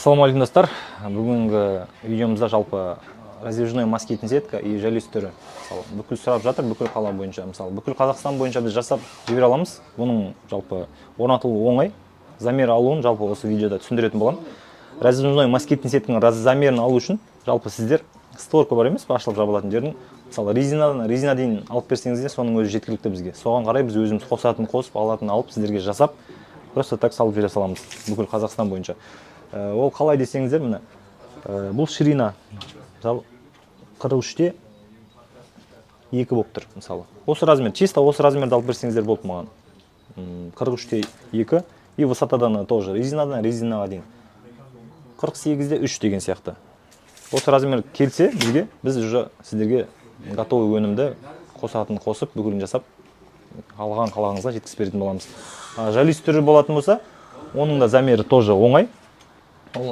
Ассалаумалейкум достар. Бүгінгі видеомызда жалпы раздвижной москитный сетка и жалюзи түрі. Мысалы, бүкіл сұрап жатыр, бүкіл қала бойынша. Мысалы, бүкіл Қазақстан бойынша біз жасап жібере аламыз. Бұның жалпы орнатылуы оңай. Замер алуын жалпы осы видеода түсіндіретін боламын. Раздвижной москитный сетканың замерін алу үшін жалпы сіздер створка бар емес, ашылып жабылатын жердің. Мысалы, резина дейін алып берсеңіздер, соның өзі жеткілікті бізге. Соған қарай біз өзіміз қосатын қосып, алатын алып сіздерге жасап, просто так салып жібере саламыз бүкіл Қазақстан бойынша. Ол қалай десеңіздер, міне бұл ширина 43-те 2 болып тұр, мысалы. Осы размер, чисто осы размерді алып берсеңіздер болды маған. 43-те 2 и высотадан тоже резинаға дейін 48-де 3 деген сияқты. Осы размер келсе бізге, біз уже сіздерге готовый өнімді қосатын қосып, бүкілін жасап, қалағаныңызға жеткізіп беретін боламыз. Жалюзи түрі болатын болса, оның да замері тоже оңай.